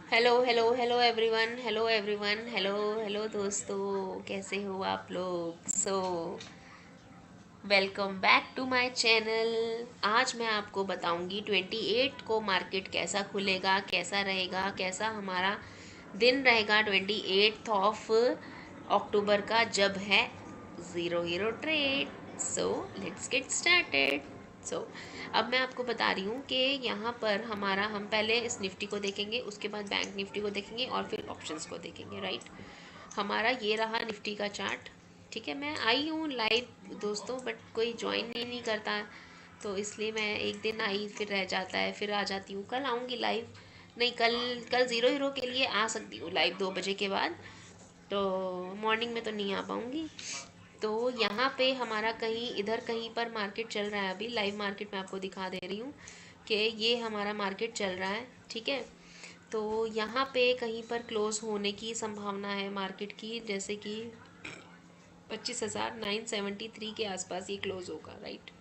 Hello hello hello everyone, hello everyone, hello hello दोस्तों, कैसे हो आप लोग? Welcome back to my channel. आज मैं आपको बताऊंगी 28 को मार्केट कैसा खुलेगा, कैसा रहेगा, कैसा हमारा दिन रहेगा 28 ऑफ अक्टूबर का, जब है zero hero trade. So let's get started. So अब मैं आपको बता रही हूँ कि यहाँ पर हमारा, हम पहले इस निफ्टी को देखेंगे, उसके बाद बैंक निफ्टी को देखेंगे और फिर ऑप्शंस को देखेंगे, राइट। हमारा ये रहा निफ्टी का चार्ट। ठीक है, मैं आई हूँ लाइव दोस्तों, बट कोई ज्वाइन नहीं करता, तो इसलिए मैं एक दिन आई फिर रह जाता है, फिर आ जाती हूँ। कल आऊँगी लाइव। नहीं, कल कल ज़ीरो हीरो के लिए आ सकती हूँ लाइव 2 बजे के बाद, तो मॉर्निंग में तो नहीं आ पाऊँगी। तो यहाँ पे हमारा कहीं इधर कहीं पर मार्केट चल रहा है। अभी लाइव मार्केट मैं आपको दिखा दे रही हूँ कि ये हमारा मार्केट चल रहा है, ठीक है। तो यहाँ पे कहीं पर क्लोज होने की संभावना है मार्केट की, जैसे कि 25,973 के आसपास ये क्लोज होगा, राइट।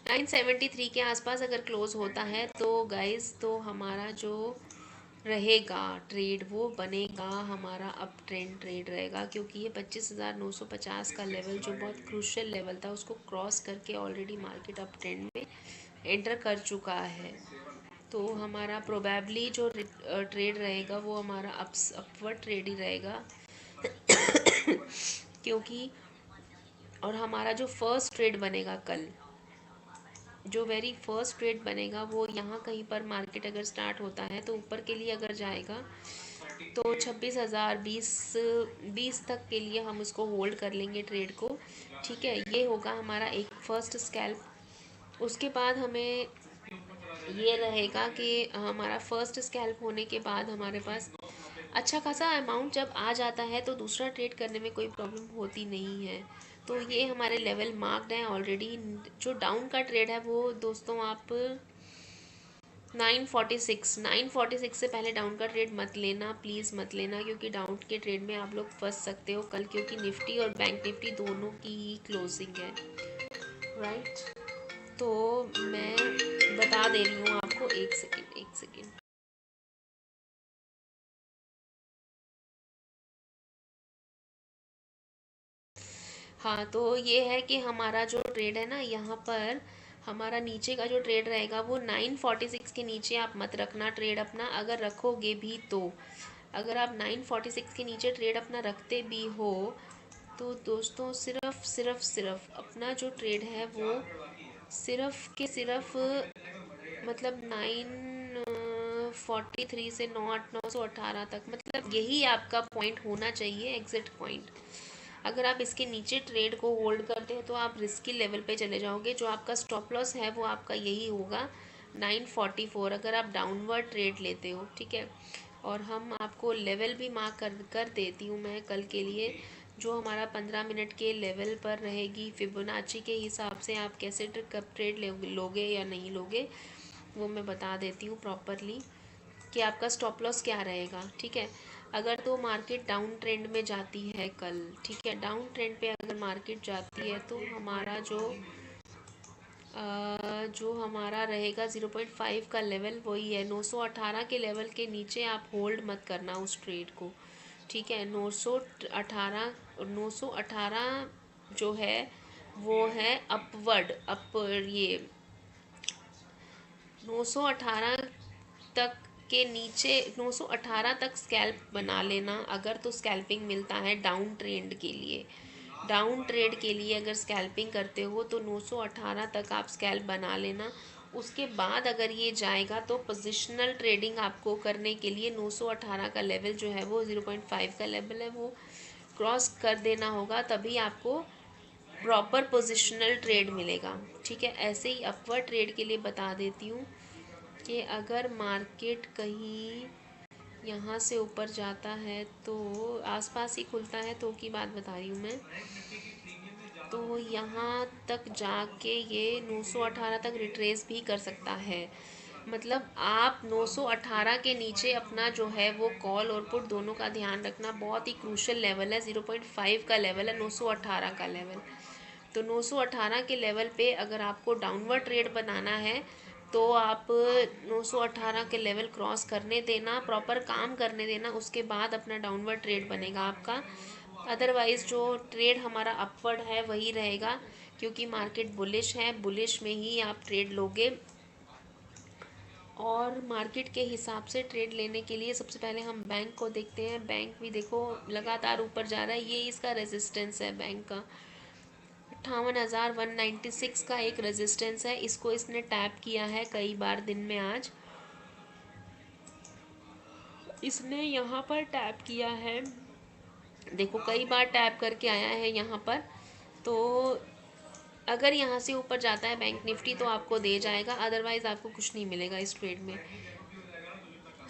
973 के आसपास अगर क्लोज होता है तो गाइस, तो हमारा जो रहेगा ट्रेड वो बनेगा हमारा अप ट्रेंड ट्रेड रहेगा, क्योंकि ये 25,950 का लेवल जो बहुत क्रूशियल लेवल था उसको क्रॉस करके ऑलरेडी मार्केट अप ट्रेंड में एंटर कर चुका है। तो हमारा प्रोबेबली जो ट्रेड रहेगा वो हमारा अपवर्ड ट्रेड ही रहेगा क्योंकि, और हमारा जो फर्स्ट ट्रेड बनेगा कल, जो वेरी फर्स्ट ट्रेड बनेगा वो यहाँ कहीं पर मार्केट अगर स्टार्ट होता है तो ऊपर के लिए अगर जाएगा तो 26,000 बीस तक के लिए हम उसको होल्ड कर लेंगे ट्रेड को। ठीक है, ये होगा हमारा एक फर्स्ट स्कैल्प। उसके बाद हमें ये रहेगा कि हमारा फर्स्ट स्कैल्प होने के बाद हमारे पास अच्छा खासा अमाउंट जब आ जाता है तो दूसरा ट्रेड करने में कोई प्रॉब्लम होती नहीं है। तो ये हमारे लेवल मार्क्ड हैं ऑलरेडी। जो डाउन का ट्रेड है वो दोस्तों आप 946 से पहले डाउन का ट्रेड मत लेना, प्लीज़ मत लेना, क्योंकि डाउन के ट्रेड में आप लोग फंस सकते हो कल, क्योंकि निफ्टी और बैंक निफ्टी दोनों की ही क्लोजिंग है, राइट। तो मैं बता दे रही हूँ आपको, एक सेकेंड एक सेकेंड। हाँ, तो ये है कि हमारा जो ट्रेड है ना, यहाँ पर हमारा नीचे का जो ट्रेड रहेगा वो 946 के नीचे आप मत रखना ट्रेड अपना, अगर रखोगे भी तो, अगर आप 946 के नीचे ट्रेड अपना रखते भी हो तो दोस्तों सिर्फ सिर्फ सिर्फ अपना जो ट्रेड है वो सिर्फ के सिर्फ, मतलब 943 से 9,818 तक, मतलब यही आपका पॉइंट होना चाहिए, एग्जिट पॉइंट। अगर आप इसके नीचे ट्रेड को होल्ड करते हैं तो आप रिस्की लेवल पे चले जाओगे। जो आपका स्टॉप लॉस है वो आपका यही होगा 944, अगर आप डाउनवर्ड ट्रेड लेते हो, ठीक है। और हम आपको लेवल भी मार्क कर कर देती हूँ मैं कल के लिए, जो हमारा 15 मिनट के लेवल पर रहेगी। फिबोनाची के हिसाब से आप कैसे कब ट्रेड लोगे या नहीं लोगे वो मैं बता देती हूँ प्रॉपरली, कि आपका स्टॉप लॉस क्या रहेगा, ठीक है। अगर तो मार्केट डाउन ट्रेंड में जाती है कल, ठीक है, डाउन ट्रेंड पे अगर मार्केट जाती है तो हमारा जो हमारा रहेगा 0.5 का लेवल वही है 918 के लेवल के नीचे आप होल्ड मत करना उस ट्रेड को, ठीक है। 918 जो है वो है अपवर्ड अप, ये 918 तक के नीचे, 918 तक स्कैल्प बना लेना अगर तो स्कैल्पिंग मिलता है डाउन ट्रेंड के लिए। डाउन ट्रेड के लिए अगर स्कैल्पिंग करते हो तो 918 तक आप स्कैल्प बना लेना। उसके बाद अगर ये जाएगा तो पोजिशनल ट्रेडिंग आपको करने के लिए 918 का लेवल जो है वो 0.5 का लेवल है, वो क्रॉस कर देना होगा, तभी आपको प्रॉपर पोजिशनल ट्रेड मिलेगा, ठीक है। ऐसे ही अपवर्ड ट्रेड के लिए बता देती हूँ कि अगर मार्केट कहीं यहाँ से ऊपर जाता है तो आसपास ही खुलता है, तो की बात बता रही हूँ मैं, तो यहाँ तक जाके ये 918 तक रिट्रेस भी कर सकता है। मतलब आप 918 के नीचे अपना जो है वो कॉल और पुट दोनों का ध्यान रखना, बहुत ही क्रूशियल लेवल है, 0.5 का लेवल है 918 का लेवल। तो 918 के लेवल पे अगर आपको डाउनवर्ड ट्रेड बनाना है तो आप 918 के लेवल क्रॉस करने देना, प्रॉपर काम करने देना, उसके बाद अपना डाउनवर्ड ट्रेड बनेगा आपका। अदरवाइज़ जो ट्रेड हमारा अपवर्ड है वही रहेगा, क्योंकि मार्केट बुलिश है, बुलिश में ही आप ट्रेड लोगे। और मार्केट के हिसाब से ट्रेड लेने के लिए सबसे पहले हम बैंक को देखते हैं। बैंक भी देखो लगातार ऊपर जा रहा है, ये इसका रेजिस्टेंस है बैंक का। 58,196 का एक रेजिस्टेंस है, इसको इसने टैप किया है कई बार दिन में। आज इसने यहाँ पर टैप किया है, देखो कई बार टैप करके आया है यहाँ पर। तो अगर यहाँ से ऊपर जाता है बैंक निफ्टी तो आपको दे जाएगा, अदरवाइज़ आपको कुछ नहीं मिलेगा इस ट्रेड में।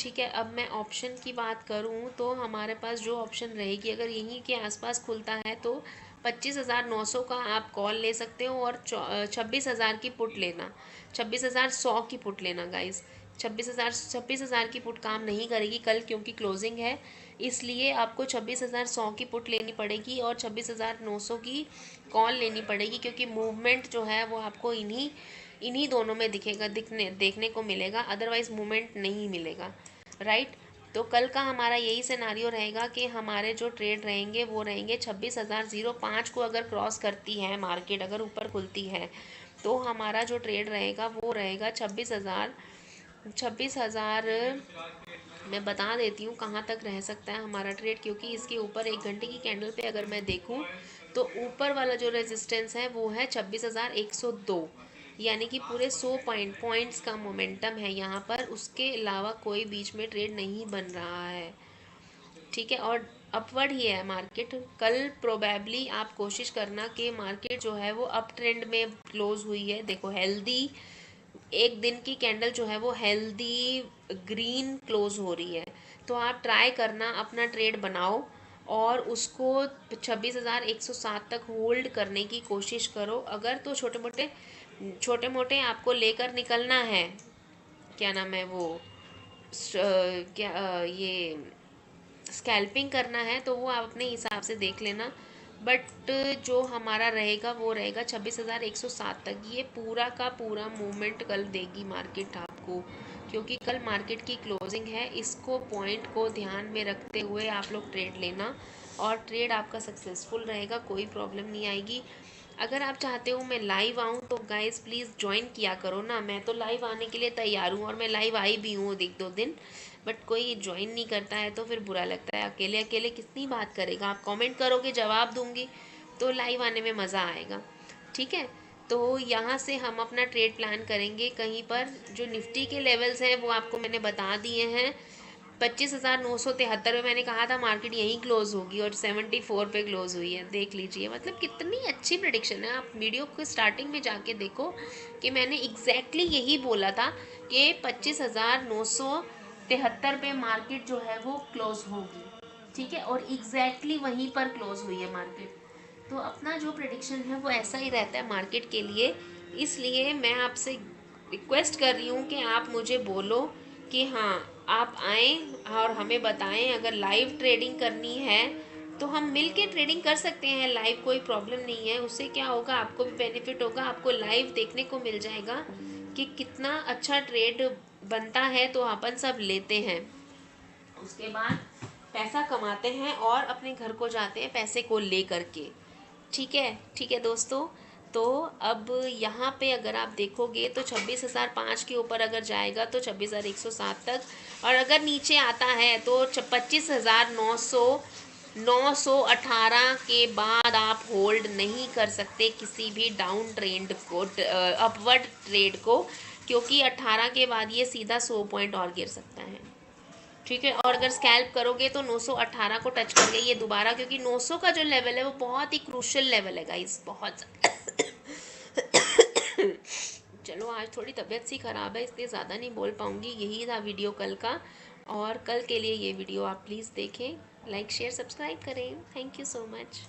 ठीक है, अब मैं ऑप्शन की बात करूँ तो हमारे पास जो ऑप्शन रहेगी, अगर यहीं के आसपास खुलता है तो 25,900 का आप कॉल ले सकते हो और 26,000 की पुट लेना, 26,100 की पुट लेना गाइस। 26,000 की पुट काम नहीं करेगी कल, क्योंकि क्लोजिंग है, इसलिए आपको 26,100 की पुट लेनी पड़ेगी और 26,900 की कॉल लेनी पड़ेगी, क्योंकि मूवमेंट जो है वो आपको इन्हीं दोनों में देखने को मिलेगा, अदरवाइज मूवमेंट नहीं मिलेगा। राइट, तो कल का हमारा यही सिनारियो रहेगा कि हमारे जो ट्रेड रहेंगे वो रहेंगे 26,005 को अगर क्रॉस करती है मार्केट, अगर ऊपर खुलती है तो हमारा जो ट्रेड रहेगा वो रहेगा 26,000। मैं बता देती हूँ कहाँ तक रह सकता है हमारा ट्रेड, क्योंकि इसके ऊपर 1 घंटे की कैंडल पे अगर मैं देखूँ तो ऊपर वाला जो रेजिस्टेंस है वो है 26,102, यानी कि पूरे 100 पॉइंट्स का मोमेंटम है यहाँ पर, उसके अलावा कोई बीच में ट्रेड नहीं बन रहा है। ठीक है, और अपवर्ड ही है मार्केट। कल प्रोबेबली आप कोशिश करना कि मार्केट जो है वो अप ट्रेंड में क्लोज हुई है, देखो हेल्दी एक दिन की कैंडल जो है वो हेल्दी ग्रीन क्लोज हो रही है, तो आप ट्राई करना अपना ट्रेड बनाओ और उसको 26,107 तक होल्ड करने की कोशिश करो। अगर तो छोटे मोटे आपको लेकर निकलना है, क्या नाम है वो ये स्कैल्पिंग करना है तो वो आप अपने हिसाब से देख लेना, बट जो हमारा रहेगा वो रहेगा 26,107 तक। ये पूरा का पूरा मूवमेंट कल देगी मार्केट आपको, क्योंकि कल मार्केट की क्लोजिंग है। इसको पॉइंट को ध्यान में रखते हुए आप लोग ट्रेड लेना और ट्रेड आपका सक्सेसफुल रहेगा, कोई प्रॉब्लम नहीं आएगी। अगर आप चाहते हो मैं लाइव आऊँ तो गाइस प्लीज़ ज्वाइन किया करो ना, मैं तो लाइव आने के लिए तैयार हूँ और मैं लाइव आई भी हूँ 1-2 दिन, बट कोई ज्वाइन नहीं करता है तो फिर बुरा लगता है। अकेले अकेले कितनी बात करेगा, आप कमेंट करोगे जवाब दूंगी तो लाइव आने में मज़ा आएगा। ठीक है, तो यहाँ से हम अपना ट्रेड प्लान करेंगे कहीं पर। जो निफ्टी के लेवल्स हैं वो आपको मैंने बता दिए हैं। 25,973 में मैंने कहा था मार्केट यहीं क्लोज होगी और 74 पे क्लोज हुई है, देख लीजिए, मतलब कितनी अच्छी प्रेडिक्शन है। आप वीडियो को स्टार्टिंग में जाके देखो कि मैंने एग्जैक्टली यही बोला था कि 25,973 पे मार्केट जो है वो क्लोज होगी। ठीक है, और एग्जैक्टली वहीं पर क्लोज हुई है मार्केट। तो अपना जो प्रेडिक्शन है वो ऐसा ही रहता है मार्केट के लिए, इसलिए मैं आपसे रिक्वेस्ट कर रही हूँ कि आप मुझे बोलो कि हाँ आप आएँ और हमें बताएं। अगर लाइव ट्रेडिंग करनी है तो हम मिल के ट्रेडिंग कर सकते हैं लाइव, कोई प्रॉब्लम नहीं है। उससे क्या होगा, आपको भी बेनिफिट होगा, आपको लाइव देखने को मिल जाएगा कि कितना अच्छा ट्रेड बनता है, तो अपन सब लेते हैं, उसके बाद पैसा कमाते हैं और अपने घर को जाते हैं पैसे को ले करके। ठीक है दोस्तों, तो अब यहाँ पे अगर आप देखोगे तो 26,005 के ऊपर अगर जाएगा तो 26,107 तक, और अगर नीचे आता है तो 25,918 के बाद आप होल्ड नहीं कर सकते किसी भी डाउन ट्रेंड को, अपवर्ड ट्रेड को, क्योंकि 18 के बाद ये सीधा 100 पॉइंट और गिर सकता है। ठीक है, और अगर स्कैल्प करोगे तो 918 को टच कर गई ये दोबारा, क्योंकि 900 का जो लेवल है वो बहुत ही क्रूशल लेवल है गाइस, बहुत चलो आज थोड़ी तबीयत सी ख़राब है इसलिए ज़्यादा नहीं बोल पाऊँगी। यही था वीडियो कल का, और कल के लिए ये वीडियो आप प्लीज़ देखें, लाइक शेयर सब्सक्राइब करें। Thank you so much.